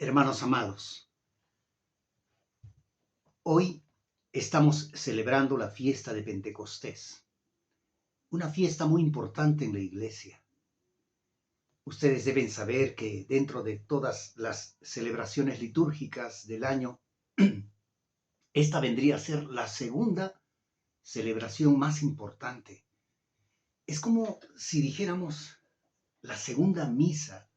Hermanos amados, hoy estamos celebrando la fiesta de Pentecostés, una fiesta muy importante en la iglesia. Ustedes deben saber que dentro de todas las celebraciones litúrgicas del año, esta vendría a ser la segunda celebración más importante. Es como si dijéramos la segunda misa,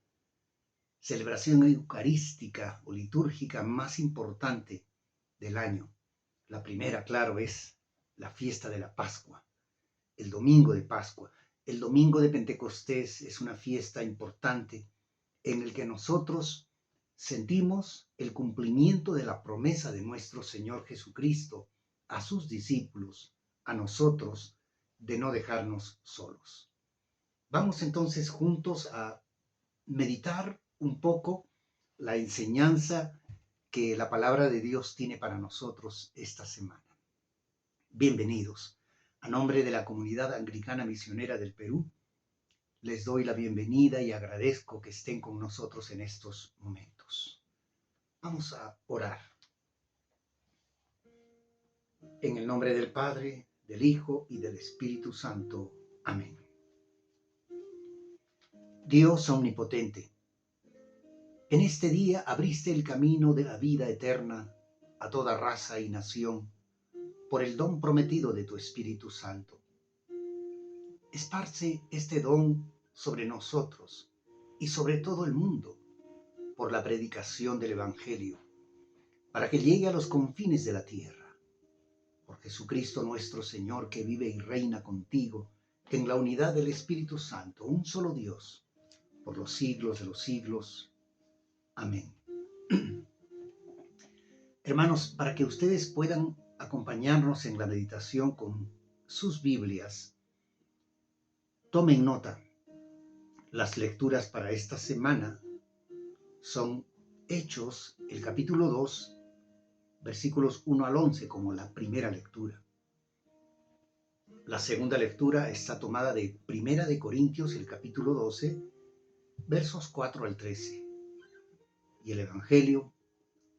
celebración eucarística o litúrgica más importante del año. La primera, claro, es la fiesta de la Pascua, el domingo de Pascua. El domingo de Pentecostés es una fiesta importante en el que nosotros sentimos el cumplimiento de la promesa de nuestro Señor Jesucristo a sus discípulos, a nosotros, de no dejarnos solos. Vamos entonces juntos a meditar un poco la enseñanza que la palabra de Dios tiene para nosotros esta semana. Bienvenidos. A nombre de la Comunidad Anglicana Misionera del Perú, les doy la bienvenida y agradezco que estén con nosotros en estos momentos. Vamos a orar. En el nombre del Padre, del Hijo y del Espíritu Santo. Amén. Dios omnipotente, en este día abriste el camino de la vida eterna a toda raza y nación por el don prometido de tu Espíritu Santo. Esparce este don sobre nosotros y sobre todo el mundo por la predicación del Evangelio, para que llegue a los confines de la tierra. Por Jesucristo nuestro Señor, que vive y reina contigo en la unidad del Espíritu Santo, un solo Dios, por los siglos de los siglos. Amén. Hermanos, para que ustedes puedan acompañarnos en la meditación con sus Biblias, tomen nota. Las lecturas para esta semana son Hechos, el capítulo 2, versículos 1 al 11, como la primera lectura. La segunda lectura está tomada de Primera de Corintios, el capítulo 12, versos 4 al 13. Y el Evangelio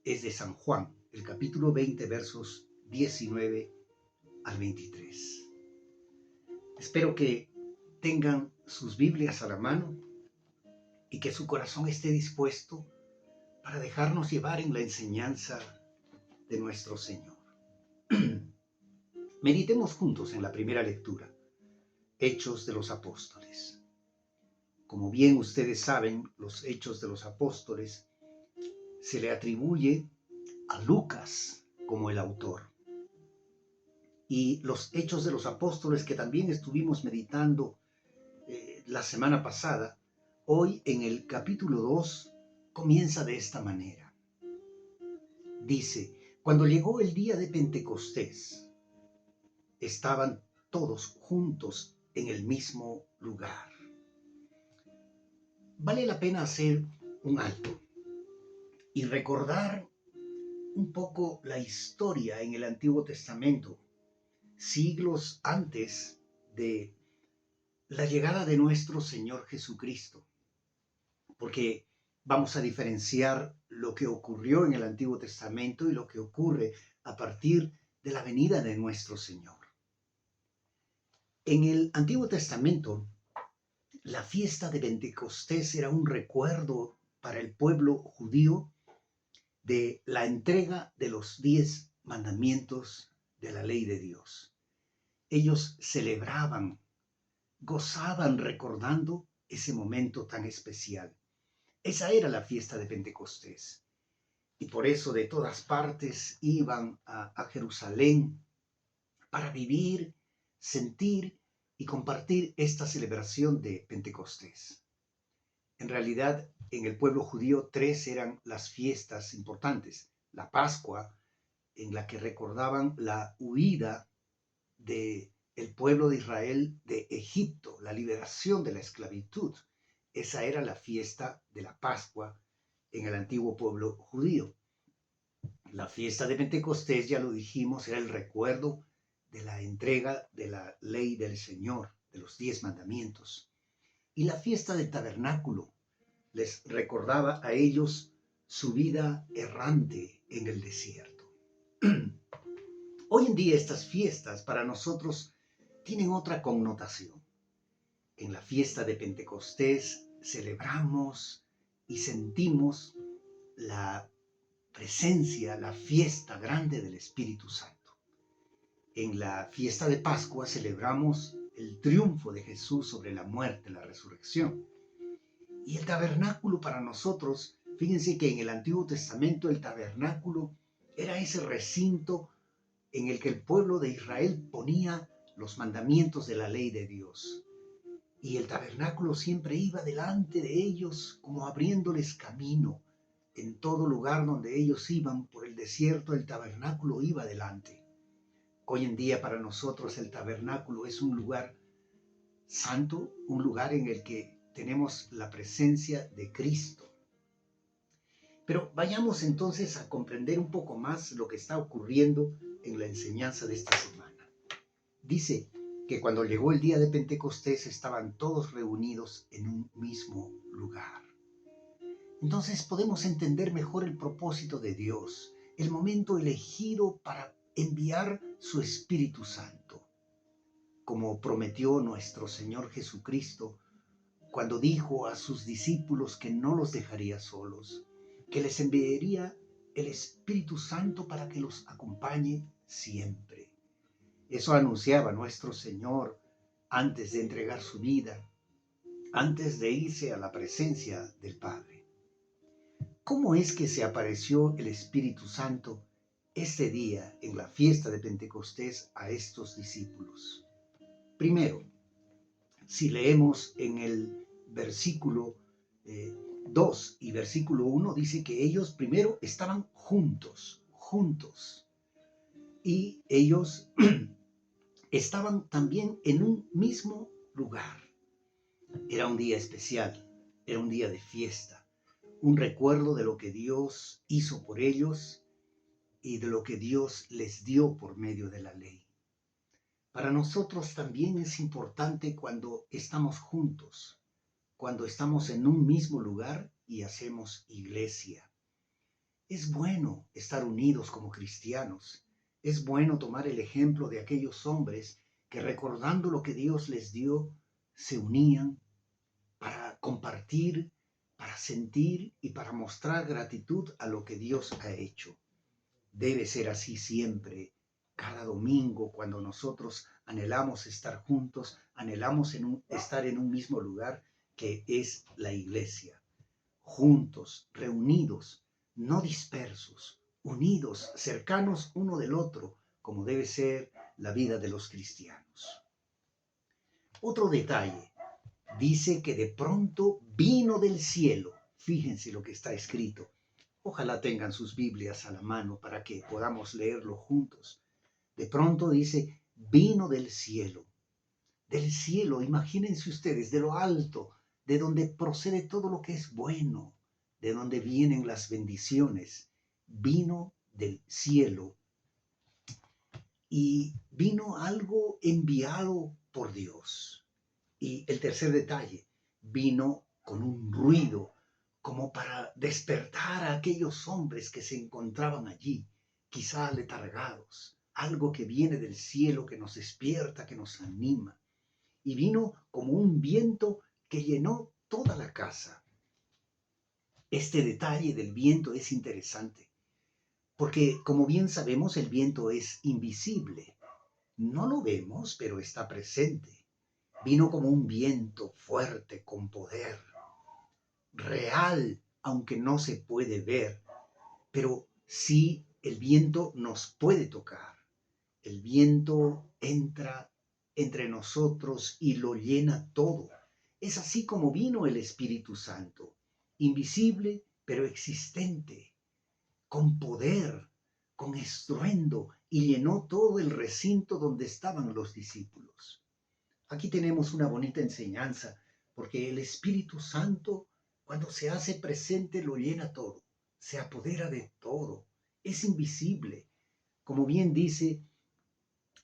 es de San Juan, el capítulo 20, versos 19 al 23. Espero que tengan sus Biblias a la mano y que su corazón esté dispuesto para dejarnos llevar en la enseñanza de nuestro Señor. Meditemos juntos en la primera lectura, Hechos de los Apóstoles. Como bien ustedes saben, los Hechos de los Apóstoles se le atribuye a Lucas como el autor. Y los Hechos de los Apóstoles, que también estuvimos meditando la semana pasada, hoy en el capítulo 2 comienza de esta manera. Dice: cuando llegó el día de Pentecostés, estaban todos juntos en el mismo lugar. Vale la pena hacer un alto y recordar un poco la historia en el Antiguo Testamento, siglos antes de la llegada de nuestro Señor Jesucristo, porque vamos a diferenciar lo que ocurrió en el Antiguo Testamento y lo que ocurre a partir de la venida de nuestro Señor. En el Antiguo Testamento, la fiesta de Pentecostés era un recuerdo para el pueblo judío de la entrega de los 10 mandamientos de la ley de Dios. Ellos celebraban, gozaban recordando ese momento tan especial. Esa era la fiesta de Pentecostés. Y por eso de todas partes iban a Jerusalén para vivir, sentir y compartir esta celebración de Pentecostés. En realidad, en el pueblo judío 3 eran las fiestas importantes. La Pascua, en la que recordaban la huida del pueblo de Israel de Egipto, la liberación de la esclavitud. Esa era la fiesta de la Pascua en el antiguo pueblo judío. La fiesta de Pentecostés, ya lo dijimos, era el recuerdo de la entrega de la ley del Señor, de los 10 mandamientos. Y la fiesta del tabernáculo les recordaba a ellos su vida errante en el desierto. Hoy en día estas fiestas para nosotros tienen otra connotación. En la fiesta de Pentecostés celebramos y sentimos la presencia, la fiesta grande del Espíritu Santo. En la fiesta de Pascua celebramos el triunfo de Jesús sobre la muerte, la resurrección. Y el tabernáculo para nosotros, fíjense que en el Antiguo Testamento el tabernáculo era ese recinto en el que el pueblo de Israel ponía los mandamientos de la ley de Dios. Y el tabernáculo siempre iba delante de ellos como abriéndoles camino. En todo lugar donde ellos iban por el desierto, el tabernáculo iba delante. Hoy en día para nosotros el tabernáculo es un lugar santo, un lugar en el que tenemos la presencia de Cristo. Pero vayamos entonces a comprender un poco más lo que está ocurriendo en la enseñanza de esta semana. Dice que cuando llegó el día de Pentecostés estaban todos reunidos en un mismo lugar. Entonces podemos entender mejor el propósito de Dios, el momento elegido para enviar su Espíritu Santo, como prometió nuestro Señor Jesucristo cuando dijo a sus discípulos que no los dejaría solos, que les enviaría el Espíritu Santo para que los acompañe siempre. Eso anunciaba nuestro Señor antes de entregar su vida, antes de irse a la presencia del Padre. ¿Cómo es que se apareció el Espíritu Santo este día en la fiesta de Pentecostés a estos discípulos? Primero, si leemos en el versículo 2 y versículo 1, dice que ellos primero estaban juntos. Y ellos estaban también en un mismo lugar. Era un día especial, era un día de fiesta, un recuerdo de lo que Dios hizo por ellos y de lo que Dios les dio por medio de la ley. Para nosotros también es importante cuando estamos juntos, cuando estamos en un mismo lugar y hacemos iglesia. Es bueno estar unidos como cristianos. Es bueno tomar el ejemplo de aquellos hombres que recordando lo que Dios les dio, se unían para compartir, para sentir y para mostrar gratitud a lo que Dios ha hecho. Debe ser así siempre. Cada domingo, cuando nosotros anhelamos estar juntos, anhelamos estar en un mismo lugar que es la iglesia. Juntos, reunidos, no dispersos, unidos, cercanos uno del otro, como debe ser la vida de los cristianos. Otro detalle, dice que de pronto vino del cielo. Fíjense lo que está escrito. Ojalá tengan sus Biblias a la mano para que podamos leerlo juntos. De pronto dice, vino del cielo. Del cielo, imagínense ustedes, de lo alto, de donde procede todo lo que es bueno, de donde vienen las bendiciones. Vino del cielo y vino algo enviado por Dios. Y el tercer detalle, vino con un ruido como para despertar a aquellos hombres que se encontraban allí, quizá letargados, algo que viene del cielo, que nos despierta, que nos anima. Y vino como un viento que llenó toda la casa. Este detalle del viento es interesante, porque como bien sabemos, el viento es invisible. No lo vemos, pero está presente. Vino como un viento fuerte, con poder, real, aunque no se puede ver, pero sí el viento nos puede tocar. El viento entra entre nosotros y lo llena todo. Es así como vino el Espíritu Santo, invisible pero existente, con poder, con estruendo, y llenó todo el recinto donde estaban los discípulos. Aquí tenemos una bonita enseñanza, porque el Espíritu Santo, cuando se hace presente, lo llena todo, se apodera de todo, es invisible. Como bien dice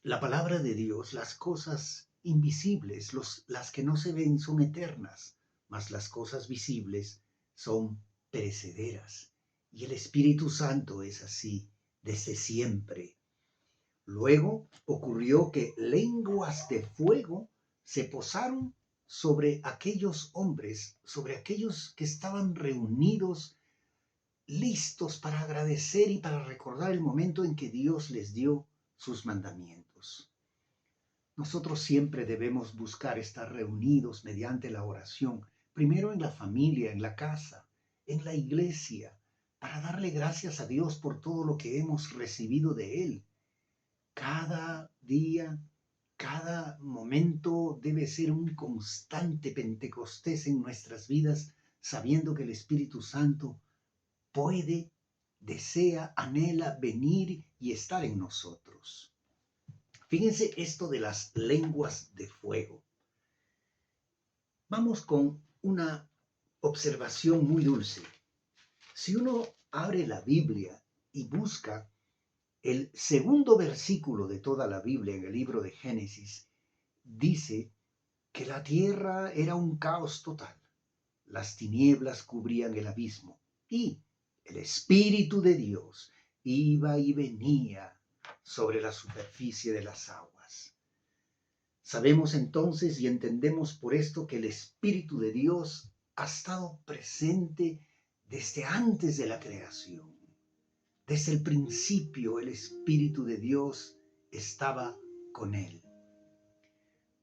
la palabra de Dios, las cosas invisibles, las que no se ven son eternas, mas las cosas visibles son perecederas. Y el Espíritu Santo es así desde siempre. Luego ocurrió que lenguas de fuego se posaron sobre aquellos hombres, sobre aquellos que estaban reunidos, listos para agradecer y para recordar el momento en que Dios les dio sus mandamientos. Nosotros siempre debemos buscar estar reunidos mediante la oración, primero en la familia, en la casa, en la iglesia, para darle gracias a Dios por todo lo que hemos recibido de Él. Cada día, cada momento debe ser un constante Pentecostés en nuestras vidas, sabiendo que el Espíritu Santo puede, desea, anhela venir y estar en nosotros. Fíjense esto de las lenguas de fuego. Vamos con una observación muy dulce. Si uno abre la Biblia y busca el segundo versículo de toda la Biblia en el libro de Génesis, dice que la tierra era un caos total. Las tinieblas cubrían el abismo y el Espíritu de Dios iba y venía sobre la superficie de las aguas. Sabemos entonces y entendemos por esto que el Espíritu de Dios ha estado presente desde antes de la creación. Desde el principio el Espíritu de Dios estaba con él.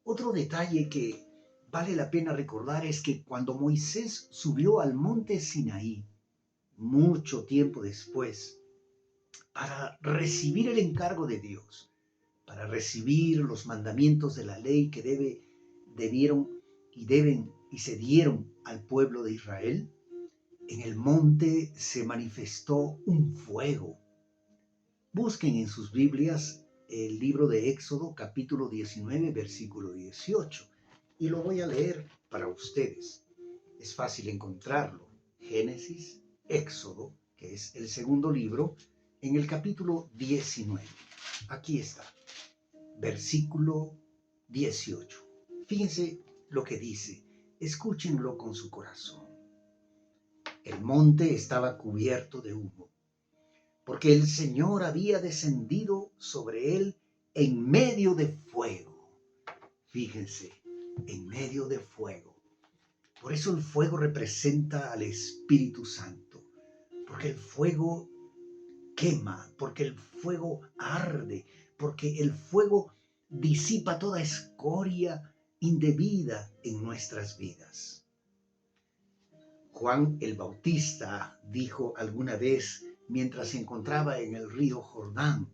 Otro detalle que vale la pena recordar es que cuando Moisés subió al monte Sinaí, mucho tiempo después, para recibir el encargo de Dios, para recibir los mandamientos de la ley que debieron y se dieron al pueblo de Israel, en el monte se manifestó un fuego. Busquen en sus Biblias el libro de Éxodo, capítulo 19, versículo 18, y lo voy a leer para ustedes. Es fácil encontrarlo. Génesis, Éxodo, que es el segundo libro, en el capítulo 19. Aquí está, versículo 18. Fíjense lo que dice, escúchenlo con su corazón. El monte estaba cubierto de humo, porque el Señor había descendido sobre él en medio de fuego. Fíjense, en medio de fuego. Por eso el fuego representa al Espíritu Santo, porque el fuego quema, porque el fuego arde, porque el fuego disipa toda escoria indebida en nuestras vidas. Juan el Bautista dijo alguna vez, mientras se encontraba en el río Jordán,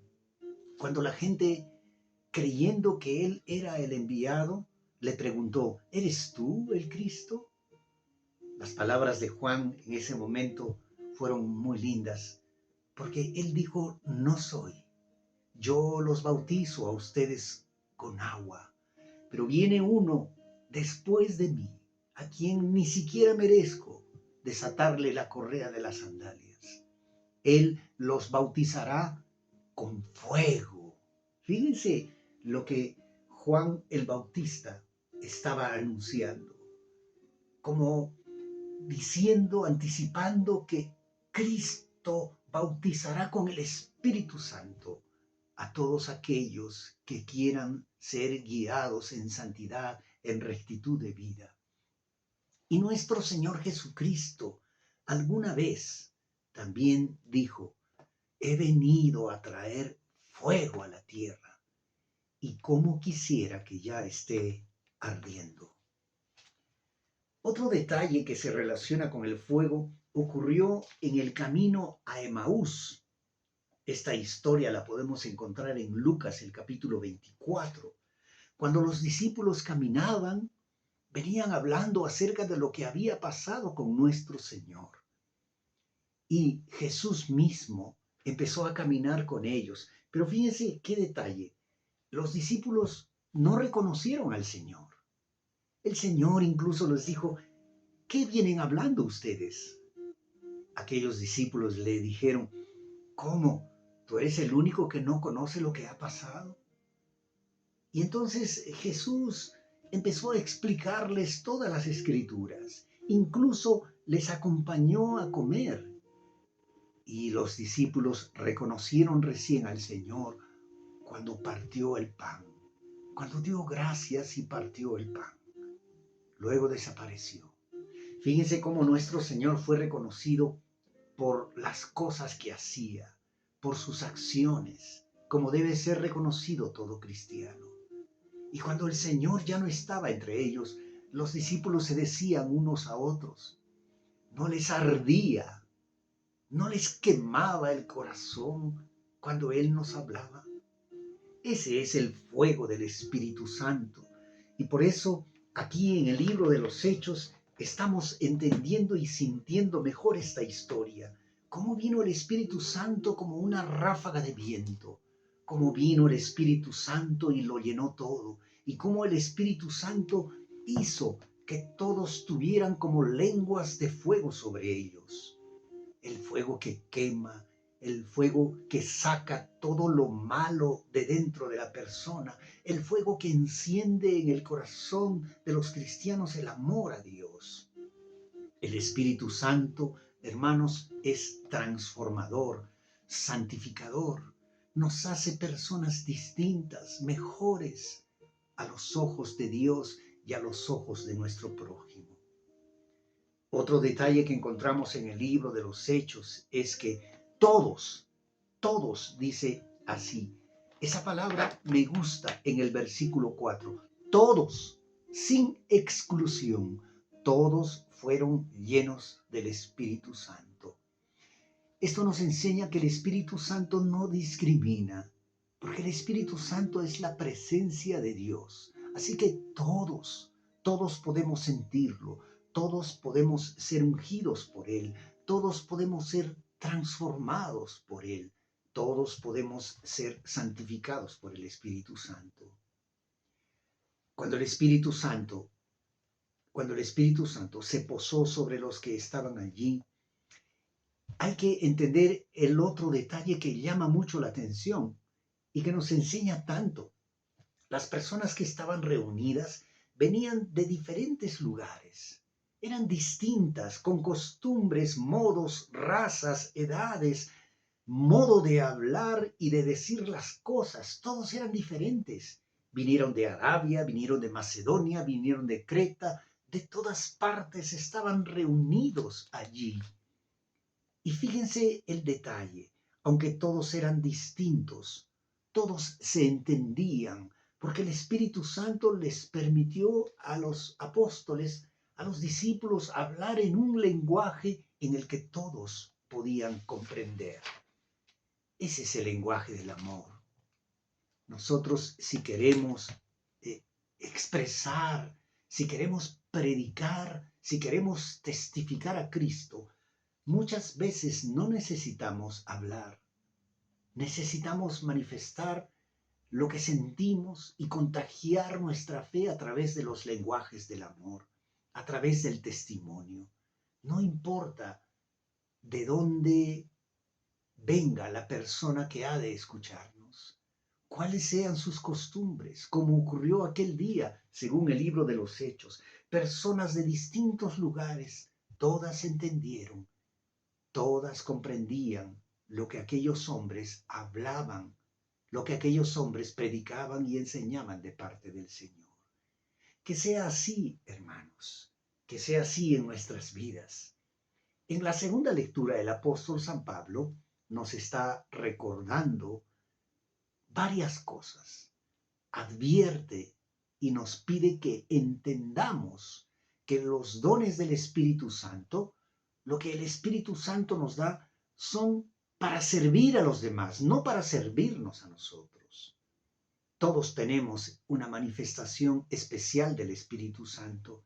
cuando la gente, creyendo que él era el enviado, le preguntó, ¿eres tú el Cristo? Las palabras de Juan en ese momento fueron muy lindas, porque él dijo, no soy. Yo los bautizo a ustedes con agua, pero viene uno después de mí, a quien ni siquiera merezco desatarle la correa de las sandalias. Él los bautizará con fuego. Fíjense lo que Juan el Bautista estaba anunciando, como diciendo, anticipando que Cristo bautizará con el Espíritu Santo a todos aquellos que quieran ser guiados en santidad, en rectitud de vida. Y nuestro Señor Jesucristo alguna vez también dijo, he venido a traer fuego a la tierra, y cómo quisiera que ya esté ardiendo. Otro detalle que se relaciona con el fuego ocurrió en el camino a Emaús. Esta historia la podemos encontrar en Lucas, el capítulo 24. Cuando los discípulos caminaban, venían hablando acerca de lo que había pasado con nuestro Señor. Y Jesús mismo empezó a caminar con ellos. Pero fíjense qué detalle. Los discípulos no reconocieron al Señor. El Señor incluso les dijo, ¿qué vienen hablando ustedes? Aquellos discípulos le dijeron, ¿cómo? ¿Tú eres el único que no conoce lo que ha pasado? Y entonces Jesús empezó a explicarles todas las escrituras. Incluso les acompañó a comer. Y los discípulos reconocieron recién al Señor cuando partió el pan, cuando dio gracias y partió el pan. Luego desapareció. Fíjense cómo nuestro Señor fue reconocido por las cosas que hacía, por sus acciones, como debe ser reconocido todo cristiano. Y cuando el Señor ya no estaba entre ellos, los discípulos se decían unos a otros, no les ardía, no les quemaba el corazón cuando Él nos hablaba. Ese es el fuego del Espíritu Santo. Y por eso aquí en el libro de los Hechos estamos entendiendo y sintiendo mejor esta historia. Cómo vino el Espíritu Santo como una ráfaga de viento. Cómo vino el Espíritu Santo y lo llenó todo. Y cómo el Espíritu Santo hizo que todos tuvieran como lenguas de fuego sobre ellos. El fuego que quema, el fuego que saca todo lo malo de dentro de la persona, el fuego que enciende en el corazón de los cristianos el amor a Dios. El Espíritu Santo, hermanos, es transformador, santificador, nos hace personas distintas, mejores a los ojos de Dios y a los ojos de nuestro prójimo. Otro detalle que encontramos en el libro de los Hechos es que todos, dice así. Esa palabra me gusta en el versículo 4. Todos, sin exclusión, todos fueron llenos del Espíritu Santo. Esto nos enseña que el Espíritu Santo no discrimina, porque el Espíritu Santo es la presencia de Dios. Así que todos podemos sentirlo, todos podemos ser ungidos por Él, todos podemos ser transformados por Él, todos podemos ser santificados por el Espíritu Santo. Cuando el Espíritu Santo se posó sobre los que estaban allí, hay que entender el otro detalle que llama mucho la atención y que nos enseña tanto. Las personas que estaban reunidas venían de diferentes lugares. Eran distintas, con costumbres, modos, razas, edades, modo de hablar y de decir las cosas. Todos eran diferentes. Vinieron de Arabia, vinieron de Macedonia, vinieron de Creta. De todas partes estaban reunidos allí. Y fíjense el detalle, aunque todos eran distintos, todos se entendían, porque el Espíritu Santo les permitió a los apóstoles, a los discípulos, hablar en un lenguaje en el que todos podían comprender. Ese es el lenguaje del amor. Nosotros, si queremos expresar, si queremos predicar, si queremos testificar a Cristo, muchas veces no necesitamos hablar, necesitamos manifestar lo que sentimos y contagiar nuestra fe a través de los lenguajes del amor, a través del testimonio. No importa de dónde venga la persona que ha de escucharnos, cuáles sean sus costumbres, como ocurrió aquel día, según el libro de los Hechos. Personas de distintos lugares, todas entendieron. Todas comprendían lo que aquellos hombres hablaban, lo que aquellos hombres predicaban y enseñaban de parte del Señor. Que sea así, hermanos, que sea así en nuestras vidas. En la segunda lectura, el apóstol San Pablo nos está recordando varias cosas. Advierte y nos pide que entendamos que los dones del Espíritu Santo, lo que el Espíritu Santo nos da, son para servir a los demás, no para servirnos a nosotros. Todos tenemos una manifestación especial del Espíritu Santo.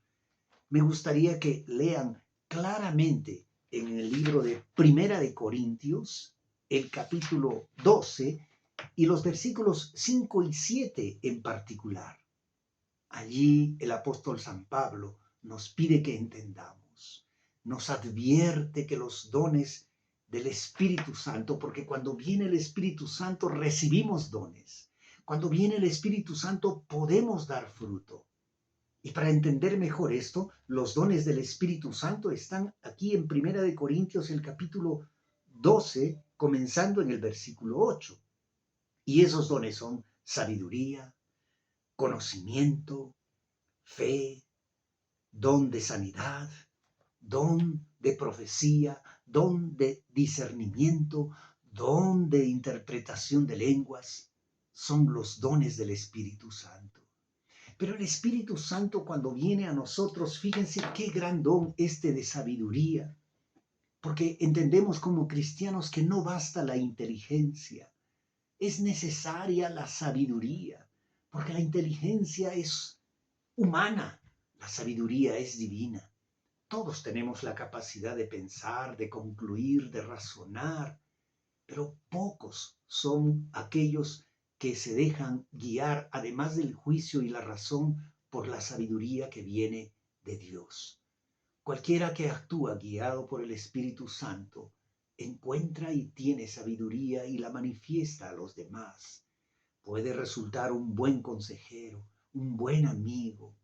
Me gustaría que lean claramente en el libro de Primera de Corintios, el capítulo 12 y los versículos 5 y 7 en particular. Allí el apóstol San Pablo nos pide que entendamos, nos advierte que los dones del Espíritu Santo, porque cuando viene el Espíritu Santo recibimos dones, cuando viene el Espíritu Santo podemos dar fruto. Y para entender mejor esto, los dones del Espíritu Santo están aquí en Primera de Corintios, el capítulo 12, comenzando en el versículo 8. Y esos dones son sabiduría, conocimiento, fe, don de sanidad, don de profecía, don de discernimiento, don de interpretación de lenguas. Son los dones del Espíritu Santo. Pero el Espíritu Santo, cuando viene a nosotros, fíjense qué gran don este de sabiduría. Porque entendemos como cristianos que no basta la inteligencia, es necesaria la sabiduría, porque la inteligencia es humana, la sabiduría es divina. Todos tenemos la capacidad de pensar, de concluir, de razonar, pero pocos son aquellos que se dejan guiar, además del juicio y la razón, por la sabiduría que viene de Dios. Cualquiera que actúa guiado por el Espíritu Santo encuentra y tiene sabiduría y la manifiesta a los demás. Puede resultar un buen consejero, un buen amigo,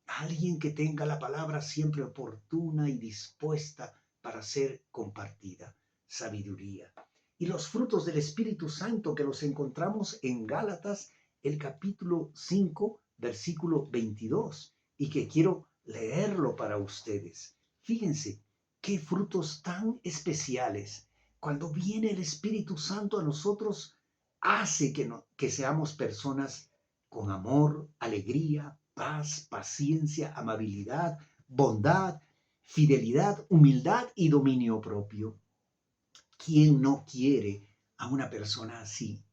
alguien que tenga la palabra siempre oportuna y dispuesta para ser compartida. Sabiduría. Y los frutos del Espíritu Santo que los encontramos en Gálatas, el capítulo 5, versículo 22, y que quiero leerlo para ustedes. Fíjense qué frutos tan especiales. Cuando viene el Espíritu Santo a nosotros, hace que seamos personas con amor, alegría, paz, paciencia, amabilidad, bondad, fidelidad, humildad y dominio propio. ¿Quién no quiere a una persona así?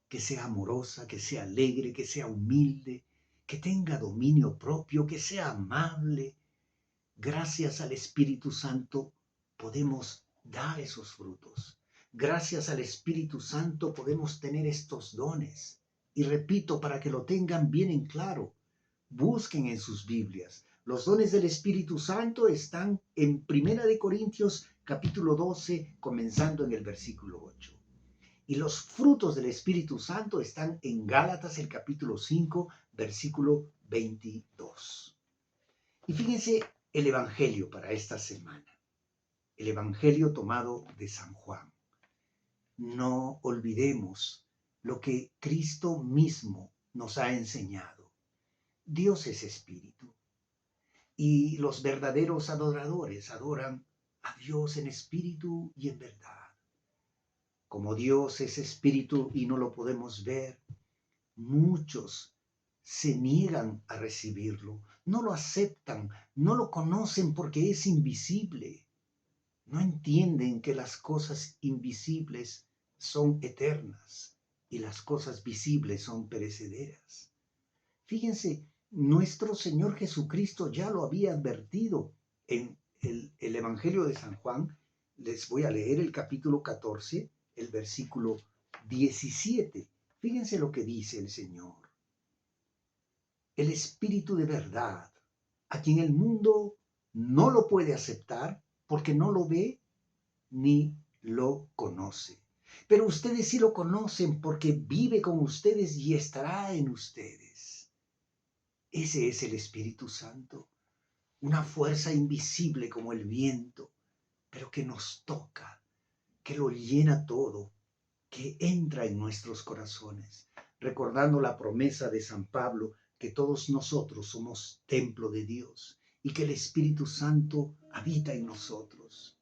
Que sea amorosa, que sea alegre, que sea humilde, que tenga dominio propio, que sea amable. Gracias al Espíritu Santo podemos dar esos frutos. Gracias al Espíritu Santo podemos tener estos dones. Y repito, para que lo tengan bien en claro, busquen en sus Biblias. Los dones del Espíritu Santo están en Primera de Corintios capítulo 12, comenzando en el versículo 8. Y los frutos del Espíritu Santo están en Gálatas el capítulo 5, versículo 22. Y fíjense el Evangelio para esta semana. El Evangelio tomado de San Juan. No olvidemos lo que Cristo mismo nos ha enseñado. Dios es espíritu y los verdaderos adoradores adoran a Dios en espíritu y en verdad. Como Dios es espíritu y no lo podemos ver, muchos se niegan a recibirlo, no lo aceptan, no lo conocen porque es invisible. No entienden que las cosas invisibles son eternas y las cosas visibles son perecederas. Fíjense, nuestro Señor Jesucristo ya lo había advertido en el Evangelio de San Juan. Les voy a leer el capítulo 14, el versículo 17. Fíjense lo que dice el Señor. El Espíritu de verdad, a quien el mundo no lo puede aceptar porque no lo ve ni lo conoce. Pero ustedes sí lo conocen porque vive con ustedes y estará en ustedes. Ese es el Espíritu Santo, una fuerza invisible como el viento, pero que nos toca, que lo llena todo, que entra en nuestros corazones, recordando la promesa de San Pablo que todos nosotros somos templo de Dios y que el Espíritu Santo habita en nosotros.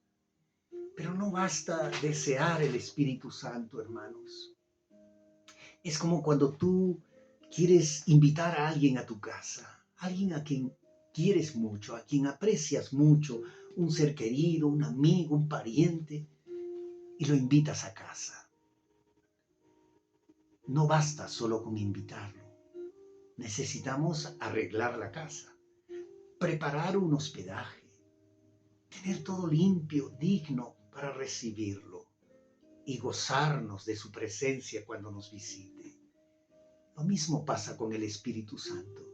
Pero no basta desear el Espíritu Santo, hermanos. Es como cuando tú quieres invitar a alguien a tu casa, alguien a quien quieres mucho, a quien aprecias mucho, un ser querido, un amigo, un pariente, y lo invitas a casa. No basta solo con invitarlo. Necesitamos arreglar la casa, preparar un hospedaje, tener todo limpio, digno para recibirlo y gozarnos de su presencia cuando nos visite. Lo mismo pasa con el Espíritu Santo.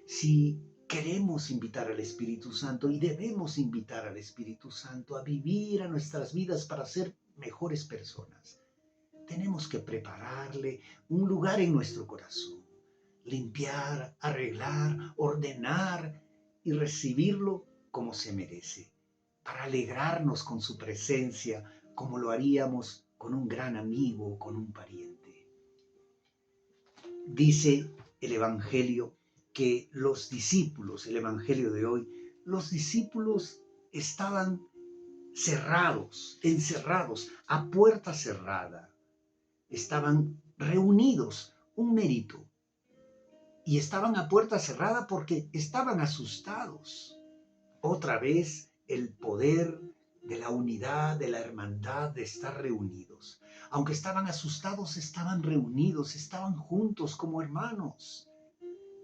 Si queremos invitar al Espíritu Santo y debemos invitar al Espíritu Santo a vivir a nuestras vidas para ser mejores personas, tenemos que prepararle un lugar en nuestro corazón, limpiar, arreglar, ordenar y recibirlo como se merece, para alegrarnos con su presencia, como lo haríamos con un gran amigo o con un pariente. Dice el Evangelio que los discípulos, el Evangelio de hoy, los discípulos estaban cerrados, encerrados, a puerta cerrada. Estaban reunidos, un mérito. Y estaban a puerta cerrada porque estaban asustados. Otra vez el poder de la unidad, de la hermandad, de estar reunidos. Aunque estaban asustados, estaban reunidos, estaban juntos como hermanos.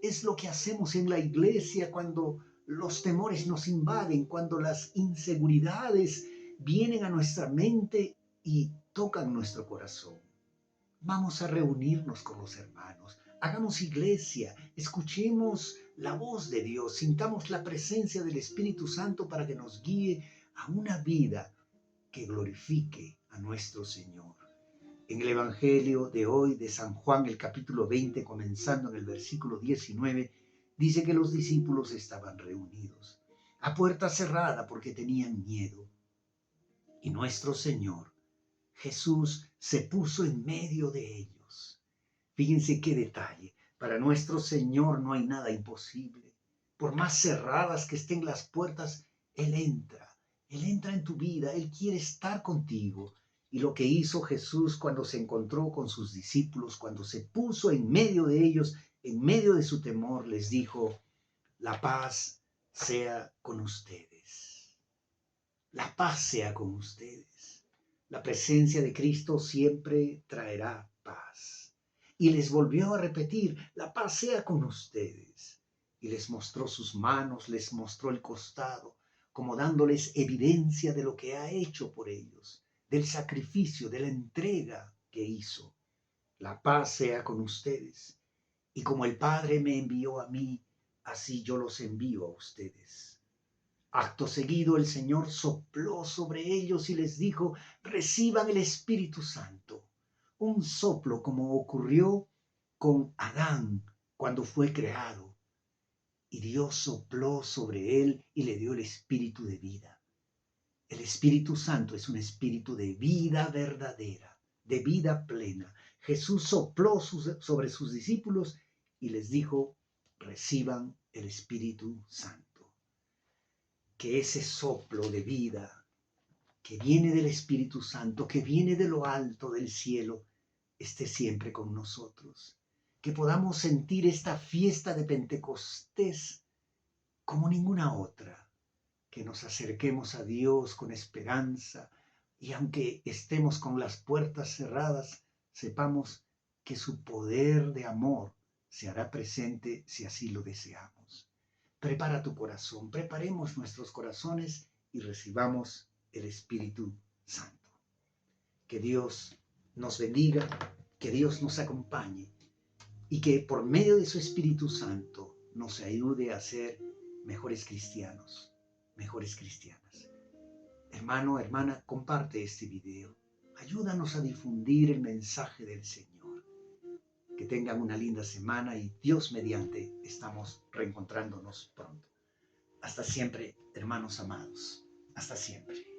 Es lo que hacemos en la iglesia cuando los temores nos invaden, cuando las inseguridades vienen a nuestra mente y tocan nuestro corazón. Vamos a reunirnos con los hermanos, hagamos iglesia, escuchemos la voz de Dios, sintamos la presencia del Espíritu Santo para que nos guíe a una vida que glorifique a nuestro Señor. En el Evangelio de hoy de San Juan, el capítulo 20, comenzando en el versículo 19, dice que los discípulos estaban reunidos, a puerta cerrada porque tenían miedo. Y nuestro Señor Jesús se puso en medio de ellos. Fíjense qué detalle. Para nuestro Señor no hay nada imposible. Por más cerradas que estén las puertas, Él entra. Él entra en tu vida. Él quiere estar contigo. Y lo que hizo Jesús cuando se encontró con sus discípulos, cuando se puso en medio de ellos, en medio de su temor, les dijo: la paz sea con ustedes. La paz sea con ustedes. La presencia de Cristo siempre traerá paz. Y les volvió a repetir: la paz sea con ustedes. Y les mostró sus manos, les mostró el costado, como dándoles evidencia de lo que ha hecho por ellos, del sacrificio, de la entrega que hizo. La paz sea con ustedes. Y como el Padre me envió a mí, así yo los envío a ustedes. Acto seguido el Señor sopló sobre ellos y les dijo: reciban el Espíritu Santo. Un soplo como ocurrió con Adán cuando fue creado. Y Dios sopló sobre él y le dio el espíritu de vida. El Espíritu Santo es un espíritu de vida verdadera, de vida plena. Jesús sopló sobre sus discípulos y les dijo: reciban el Espíritu Santo. Que ese soplo de vida que viene del Espíritu Santo, que viene de lo alto del cielo, esté siempre con nosotros. Que podamos sentir esta fiesta de Pentecostés como ninguna otra. Que nos acerquemos a Dios con esperanza y aunque estemos con las puertas cerradas, sepamos que su poder de amor se hará presente si así lo deseamos. Prepara tu corazón, preparemos nuestros corazones y recibamos el Espíritu Santo. Que Dios nos bendiga, que Dios nos acompañe y que por medio de su Espíritu Santo nos ayude a ser mejores cristianos, mejores cristianas. Hermano, hermana, comparte este video. Ayúdanos a difundir el mensaje del Señor. Que tengan una linda semana y Dios mediante estamos reencontrándonos pronto. Hasta siempre, hermanos amados. Hasta siempre.